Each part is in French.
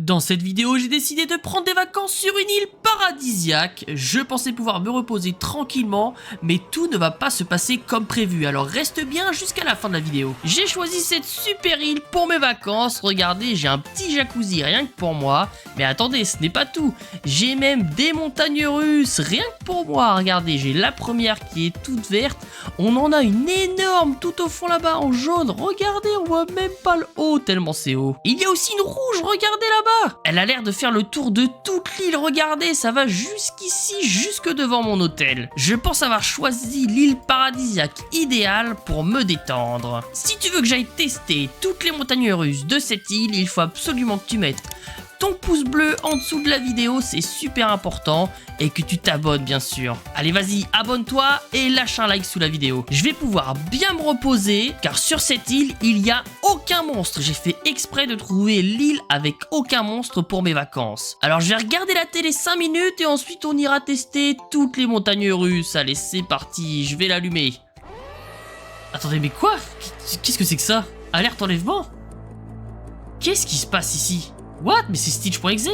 Dans cette vidéo, j'ai décidé de prendre des vacances sur une île paradisiaque. Je pensais pouvoir me reposer tranquillement, mais tout ne va pas se passer comme prévu, alors reste bien jusqu'à la fin de la vidéo. J'ai choisi cette super île pour mes vacances. Regardez, j'ai un petit jacuzzi rien que pour moi. Mais attendez, ce n'est pas tout. J'ai même des montagnes russes rien que pour moi. Regardez, j'ai la première qui est toute verte. On en a une énorme tout au fond là-bas en jaune. Regardez, on voit même pas le haut tellement c'est haut. Il y a aussi une rouge, regardez là-bas. Elle a l'air de faire le tour de toute l'île, regardez, ça va jusqu'ici, jusque devant mon hôtel. Je pense avoir choisi l'île paradisiaque idéale pour me détendre. Si tu veux que j'aille tester toutes les montagnes russes de cette île, il faut absolument que tu mettes ton pouce bleu en dessous de la vidéo, c'est super important, et que tu t'abonnes bien sûr. Allez vas-y, abonne-toi et lâche un like sous la vidéo. Je vais pouvoir bien me reposer, car sur cette île, il n'y a aucun monstre. J'ai fait exprès de trouver l'île avec aucun monstre pour mes vacances. Alors je vais regarder la télé 5 minutes et ensuite on ira tester toutes les montagnes russes. Allez, c'est parti, je vais l'allumer. Attendez, mais quoi? Qu'est-ce que c'est que ça? Alerte enlèvement? Qu'est-ce qui se passe ici? What? Mais c'est Stitch.exe.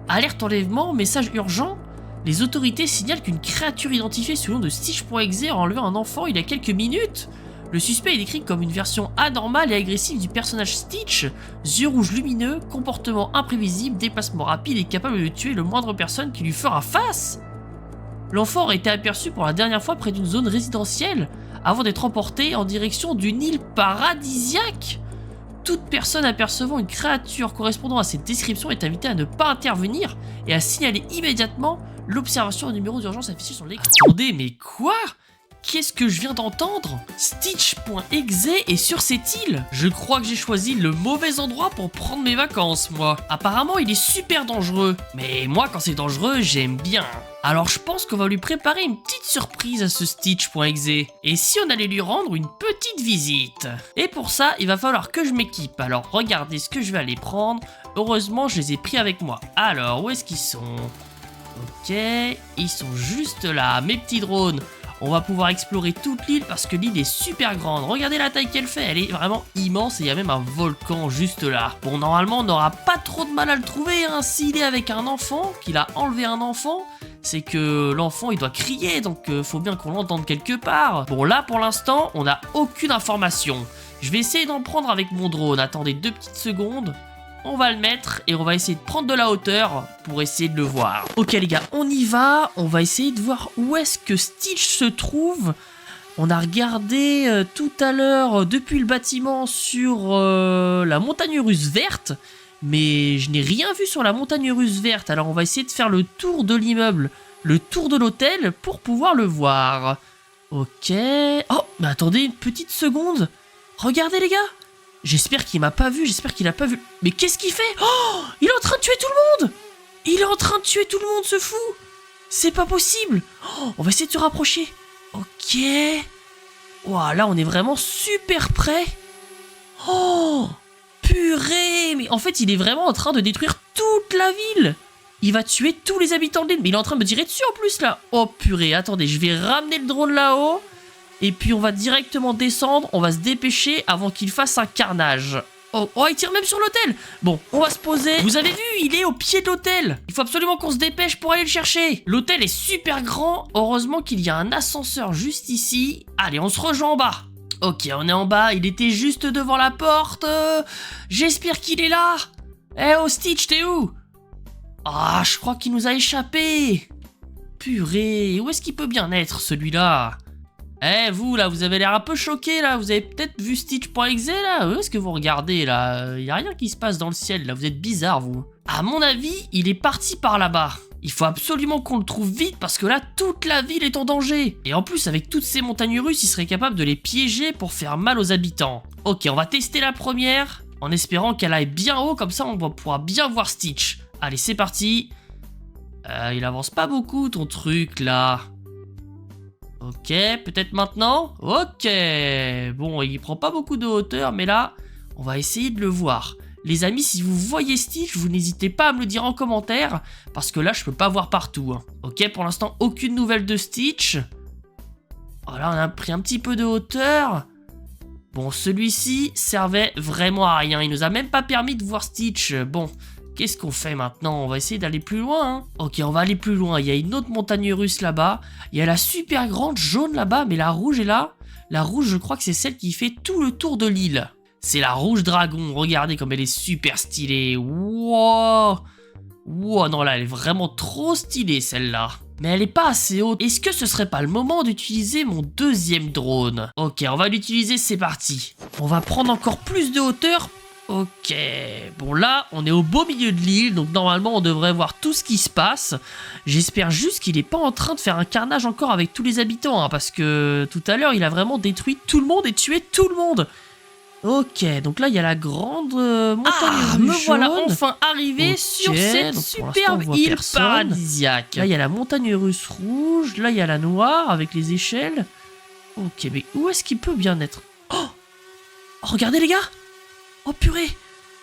Alerte enlèvement, message urgent. Les autorités signalent qu'une créature identifiée sous le nom de Stitch.exe a enlevé un enfant il y a quelques minutes. Le suspect est décrit comme une version anormale et agressive du personnage Stitch. Yeux rouges lumineux, comportement imprévisible, déplacement rapide et capable de tuer le moindre personne qui lui fera face. L'enfant aurait été aperçu pour la dernière fois près d'une zone résidentielle avant d'être emporté en direction d'une île paradisiaque. Toute personne apercevant une créature correspondant à cette description est invitée à ne pas intervenir et à signaler immédiatement l'observation au numéro d'urgence affiché sur l'écran. Attendez, mais quoi? Qu'est-ce que je viens d'entendre? Stitch.exe est sur cette île. Je crois que j'ai choisi le mauvais endroit pour prendre mes vacances, moi. Apparemment, il est super dangereux. Mais moi, quand c'est dangereux, j'aime bien. Alors je pense qu'on va lui préparer une petite surprise à ce Stitch.exe. Et si on allait lui rendre une petite visite? Et pour ça, il va falloir que je m'équipe. Alors regardez ce que je vais aller prendre. Heureusement, je les ai pris avec moi. Alors, où est-ce qu'ils sont? Ok, ils sont juste là, mes petits drones. On va pouvoir explorer toute l'île parce que l'île est super grande. Regardez la taille qu'elle fait, elle est vraiment immense et il y a même un volcan juste là. Bon, normalement, on n'aura pas trop de mal à le trouver, hein. S'il est avec un enfant, qu'il a enlevé un enfant, c'est que l'enfant il doit crier, donc faut bien qu'on l'entende quelque part. Bon, là pour l'instant, on n'a aucune information. Je vais essayer d'en prendre avec mon drone. Attendez 2 petites secondes. On va le mettre et on va essayer de prendre de la hauteur pour essayer de le voir. Ok les gars, on y va. On va essayer de voir où est-ce que Stitch se trouve. On a regardé tout à l'heure depuis le bâtiment sur la montagne russe verte. Mais je n'ai rien vu sur la montagne russe verte. Alors on va essayer de faire le tour de l'immeuble, le tour de l'hôtel pour pouvoir le voir. Ok. Oh, mais attendez une petite seconde. Regardez les gars. J'espère qu'il m'a pas vu, j'espère qu'il a pas vu. Mais qu'est-ce qu'il fait? Oh, il est en train de tuer tout le monde. Il est en train de tuer tout le monde, ce fou. C'est pas possible. Oh, on va essayer de se rapprocher. Ok. Wow, là, on est vraiment super près. Oh, purée. Mais en fait, il est vraiment en train de détruire toute la ville. Il va tuer tous les habitants de l'île. Mais il est en train de me tirer dessus en plus, là. Oh, purée. Attendez, je vais ramener le drone là-haut. Et puis on va directement descendre, on va se dépêcher avant qu'il fasse un carnage. Oh, il tire même sur l'hôtel. Bon, on va se poser. Vous avez vu, il est au pied de l'hôtel. Il faut absolument qu'on se dépêche pour aller le chercher. L'hôtel est super grand. Heureusement qu'il y a un ascenseur juste ici. Allez, on se rejoint en bas. Ok, on est en bas. Il était juste devant la porte. J'espère qu'il est là. Eh oh, Stitch, t'es où? Ah, je crois qu'il nous a échappé. Purée, où est-ce qu'il peut bien être, celui-là? Eh vous là, vous avez l'air un peu choqué là, vous avez peut-être vu Stitch.exe là? Où est-ce que vous regardez là? Y a rien qui se passe dans le ciel là, vous êtes bizarre vous. À mon avis, il est parti par là-bas. Il faut absolument qu'on le trouve vite parce que là, toute la ville est en danger. Et en plus, avec toutes ces montagnes russes, il serait capable de les piéger pour faire mal aux habitants. Ok, on va tester la première, en espérant qu'elle aille bien haut, comme ça on va pouvoir bien voir Stitch. Allez, c'est parti. Il avance pas beaucoup ton truc là. Ok, peut-être maintenant? Ok, bon, il prend pas beaucoup de hauteur, mais là, on va essayer de le voir. Les amis, si vous voyez Stitch, vous n'hésitez pas à me le dire en commentaire, parce que là, je peux pas voir partout. Hein. Ok, pour l'instant, aucune nouvelle de Stitch. Oh là, on a pris un petit peu de hauteur. Bon, celui-ci servait vraiment à rien. Il nous a même pas permis de voir Stitch. Bon, Qu'est-ce qu'on fait maintenant? On va essayer d'aller plus loin, hein. Ok, on va aller plus loin. Il y a une autre montagne russe là-bas. Il y a la super grande jaune là-bas, mais la rouge est là. La rouge, je crois que c'est celle qui fait tout le tour de l'île. C'est la rouge dragon. Regardez comme elle est super stylée. Wow. Wow, non, là, elle est vraiment trop stylée, celle-là. Mais elle est pas assez haute. Est-ce que ce serait pas le moment d'utiliser mon deuxième drone? Ok, on va l'utiliser, c'est parti. On va prendre encore plus de hauteur. Ok, bon là, on est au beau milieu de l'île, donc normalement on devrait voir tout ce qui se passe. J'espère juste qu'il est pas en train de faire un carnage encore avec tous les habitants, hein, parce que tout à l'heure il a vraiment détruit tout le monde et tué tout le monde. Ok, donc là il y a la grande montagne rouge. Me voilà enfin arrivé sur cette superbe île paradisiaque. Là il y a la montagne russe rouge, là il y a la noire avec les échelles. Ok, mais où est-ce qu'il peut bien être? Oh, regardez les gars! Oh purée!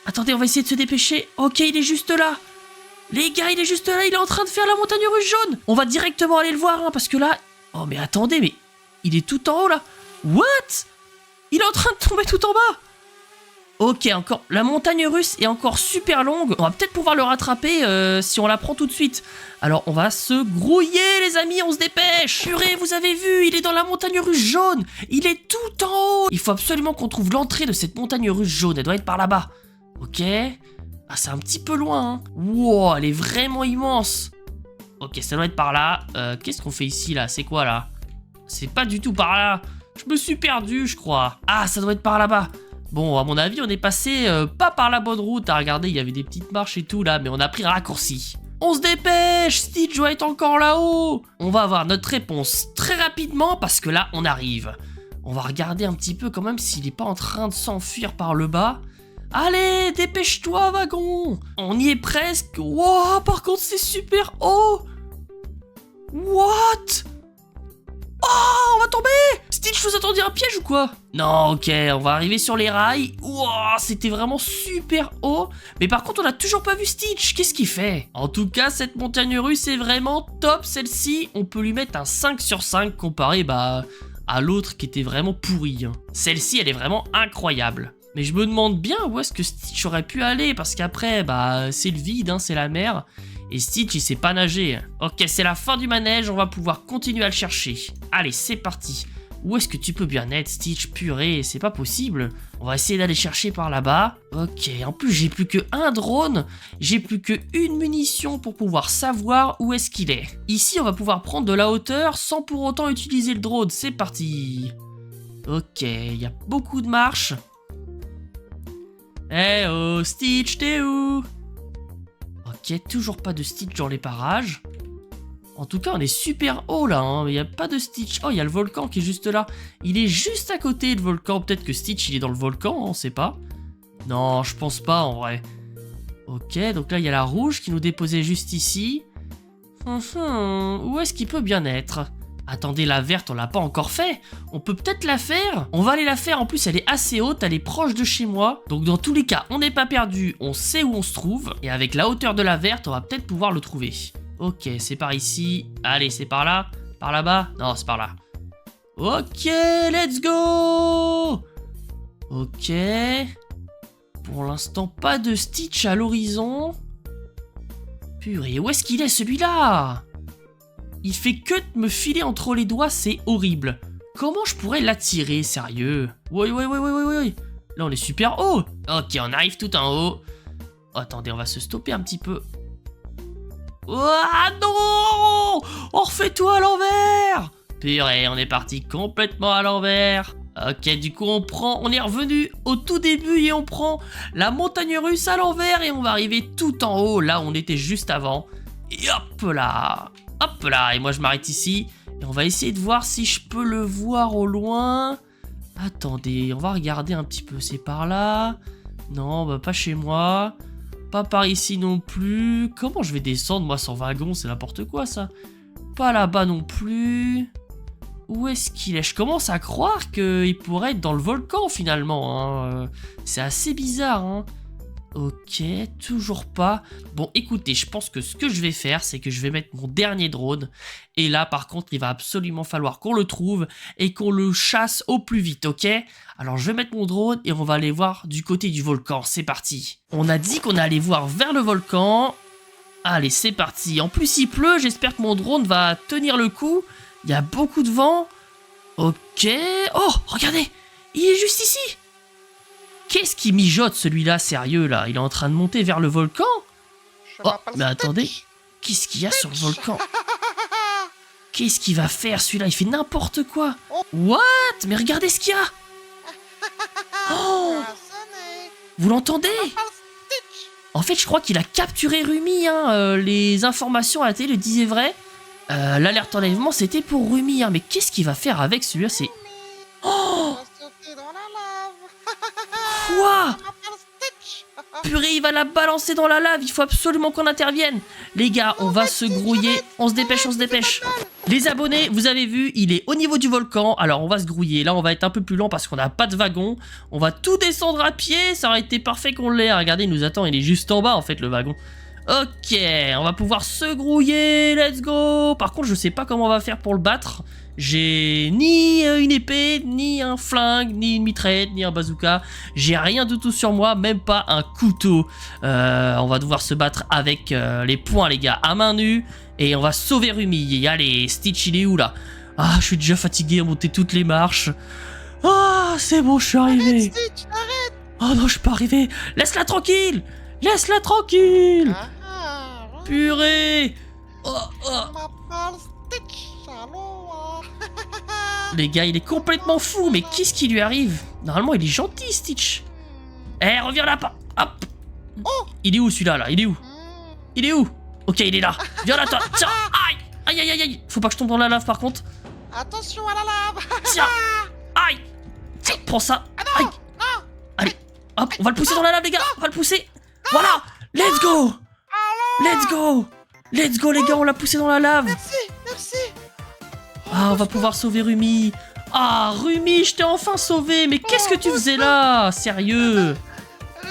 Attendez, on va essayer de se dépêcher. Ok, il est juste là. Les gars, il est juste là, il est en train de faire la montagne russe jaune. On va directement aller le voir, hein, parce que là... Oh mais attendez, mais... Il est tout en haut, là. What? Il est en train de tomber tout en bas. Ok, encore... La montagne russe est encore super longue. On va peut-être pouvoir le rattraper si on la prend tout de suite. Alors, on va se grouiller, les amis, on se dépêche. Purée, vous avez vu, il est dans la montagne russe jaune. Il est tout en haut. Il faut absolument qu'on trouve l'entrée de cette montagne russe jaune. Elle doit être par là-bas. Ok. Ah, c'est un petit peu loin, hein. Wow, elle est vraiment immense. Ok, ça doit être par là. Qu'est-ce qu'on fait ici, là? C'est quoi, là? C'est pas du tout par là. Je me suis perdu, je crois. Ah, ça doit être par là-bas. Bon, à mon avis, on est passé pas par la bonne route. Ah, regardez, il y avait des petites marches et tout, là, mais on a pris raccourci. On se dépêche, Stitch doit être encore là-haut. On va avoir notre réponse très rapidement parce que là, on arrive. On va regarder un petit peu quand même s'il n'est pas en train de s'enfuir par le bas. Allez, dépêche-toi, wagon. On y est presque. Wow, par contre, c'est super haut. What? Oh, on va tomber. Stitch, vous attendiez un piège ou quoi? Non, ok, on va arriver sur les rails. Wow, c'était vraiment super haut. Mais par contre, on n'a toujours pas vu Stitch. Qu'est-ce qu'il fait? En tout cas, cette montagne russe est vraiment top. Celle-ci, on peut lui mettre un 5 sur 5 comparé à l'autre qui était vraiment pourri, hein. Celle-ci, elle est vraiment incroyable. Mais je me demande bien où est-ce que Stitch aurait pu aller. Parce qu'après, c'est le vide, hein, c'est la mer. Et Stitch, il sait pas nager. Ok, c'est la fin du manège, on va pouvoir continuer à le chercher. Allez, c'est parti. Où est-ce que tu peux bien être, Stitch? Purée, c'est pas possible. On va essayer d'aller chercher par là-bas. Ok, en plus, j'ai plus que un drone. J'ai plus que une munition pour pouvoir savoir où est-ce qu'il est. Ici, on va pouvoir prendre de la hauteur sans pour autant utiliser le drone. C'est parti. Ok, il y a beaucoup de marches. Eh oh, Stitch, t'es où? Ok, toujours pas de Stitch dans les parages. En tout cas, on est super haut là, hein. Il n'y a pas de Stitch. Oh, il y a le volcan qui est juste là. Il est juste à côté, le volcan. Peut-être que Stitch, il est dans le volcan, on sait pas. Non, je pense pas en vrai. Ok, donc là, il y a la rouge qui nous déposait juste ici. Où est-ce qu'il peut bien être? Attendez, la verte, on l'a pas encore fait. On peut peut-être la faire. On va aller la faire. En plus, elle est assez haute. Elle est proche de chez moi. Donc, dans tous les cas, on n'est pas perdu. On sait où on se trouve. Et avec la hauteur de la verte, on va peut-être pouvoir le trouver. Ok, c'est par ici. Allez, c'est par là. Par là-bas? Non, c'est par là. Ok, let's go. Ok. Pour l'instant, pas de Stitch à l'horizon. Purée, où est-ce qu'il est celui-là? Il fait que de me filer entre les doigts, c'est horrible. Comment je pourrais l'attirer, sérieux? Oui. Là, on est super haut. Ok, on arrive tout en haut. Oh, attendez, on va se stopper un petit peu. Ah non! On refait tout à l'envers! Purée, on est parti complètement à l'envers. Ok, du coup, on est revenu au tout début et on prend la montagne russe à l'envers et on va arriver tout en haut, là où on était juste avant. Et hop là! Hop là, et moi je m'arrête ici. Et on va essayer de voir si je peux le voir au loin. Attendez, on va regarder un petit peu. C'est par là? Non, pas chez moi. Pas par ici non plus. Comment je vais descendre moi sans wagon? C'est n'importe quoi ça. Pas là-bas non plus. Où est-ce qu'il est? Je commence à croire qu'il pourrait être dans le volcan finalement, hein. C'est assez bizarre, hein. Ok, toujours pas. Bon, écoutez, je pense que ce que je vais faire, c'est que je vais mettre mon dernier drone. Et là, par contre, il va absolument falloir qu'on le trouve et qu'on le chasse au plus vite, ok? Alors, je vais mettre mon drone et on va aller voir du côté du volcan. C'est parti. On a dit qu'on allait voir vers le volcan. Allez, c'est parti. En plus, il pleut. J'espère que mon drone va tenir le coup. Il y a beaucoup de vent. Ok. Oh, regardez. Il est juste ici. Qu'est-ce qui mijote celui-là, sérieux là? Il est en train de monter vers le volcan? Oh, mais attendez, qu'est-ce qu'il y a sur le volcan? Qu'est-ce qu'il va faire celui-là? Il fait n'importe quoi. What? Mais regardez ce qu'il y a. Oh, vous l'entendez? En fait, je crois qu'il a capturé Rumi, hein. Les informations à la télé le disaient vrai. L'alerte enlèvement, c'était pour Rumi, hein. Mais qu'est-ce qu'il va faire avec celui-là? C'est... Oh! Quoi? Purée, il va la balancer dans la lave, il faut absolument qu'on intervienne. Les gars, on va se grouiller, on se dépêche, on se dépêche. Les abonnés, vous avez vu, il est au niveau du volcan, alors on va se grouiller. Là, on va être un peu plus lent parce qu'on n'a pas de wagon. On va tout descendre à pied, ça aurait été parfait qu'on l'ait. Regardez, il nous attend, il est juste en bas en fait, le wagon. Ok, on va pouvoir se grouiller, let's go. Par contre, je sais pas comment on va faire pour le battre. J'ai ni une épée, ni un flingue, ni une mitraillette, ni un bazooka. J'ai rien du tout sur moi, même pas un couteau. On va devoir se battre avec les poings, les gars, à main nue. Et on va sauver Rumi. Allez, Stitch, il est où, là? Ah, je suis déjà fatigué à monter toutes les marches. Ah, c'est bon, je suis arrivé. Arrête, Stitch, arrête. Oh non, je suis pas arrivé. Laisse-la tranquille. Laisse-la tranquille. Purée. Oh, oh. Stitch, allô. Les gars, il est complètement fou, mais qu'est-ce qui lui arrive? Normalement, il est gentil, Stitch. Eh, reviens là, pas. Hop. Oh. Il est où, celui-là, là? Il est où? Il est où? Ok, il est là. Viens là, toi. Tiens. Aïe. Aïe, aïe, aïe, aïe. Faut pas que je tombe dans la lave, par contre. Attention à la lave. Tiens. Aïe. Tiens, prends ça. Aïe. Allez. Hop, on va le pousser dans la lave, les gars. On va le pousser. Voilà. Let's go. Let's go. Let's go, les gars, on l'a poussé dans la lave. Merci, merci. Ah, on va pouvoir sauver Rumi. Ah, Rumi, je t'ai enfin sauvé. Mais qu'est-ce que tu faisais là? Sérieux?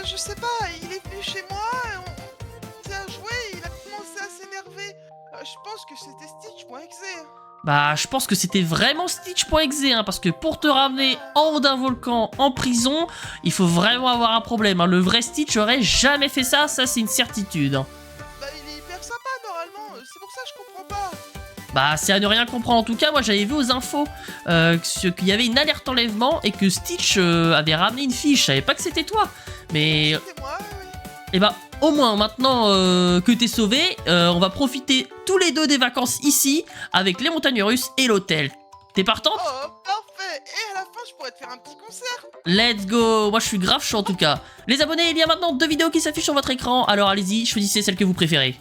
Je sais pas, il est venu chez moi, on s'est à jouer, il a commencé à s'énerver. Je pense que c'était Stitch.exe. Bah, je pense que c'était vraiment Stitch.exe, hein, parce que pour te ramener en haut d'un volcan, en prison, il faut vraiment avoir un problème, hein. Le vrai Stitch aurait jamais fait ça, ça c'est une certitude, hein. Bah, il est hyper sympa normalement, c'est pour ça que je comprends pas. Bah, c'est à ne rien comprendre. En tout cas, moi j'avais vu aux infos qu'il y avait une alerte enlèvement et que Stitch avait ramené une fiche. Je savais pas que c'était toi. Mais C'était moi, oui. et bah, au moins maintenant que t'es sauvé, on va profiter tous les deux des vacances ici avec les montagnes russes et l'hôtel. T'es partante? Oh, parfait. Et à la fin, je pourrais te faire un petit concert. Let's go. Moi je suis grave chaud en tout cas. Les abonnés, il y a maintenant 2 vidéos qui s'affichent sur votre écran. Alors allez-y, choisissez celle que vous préférez.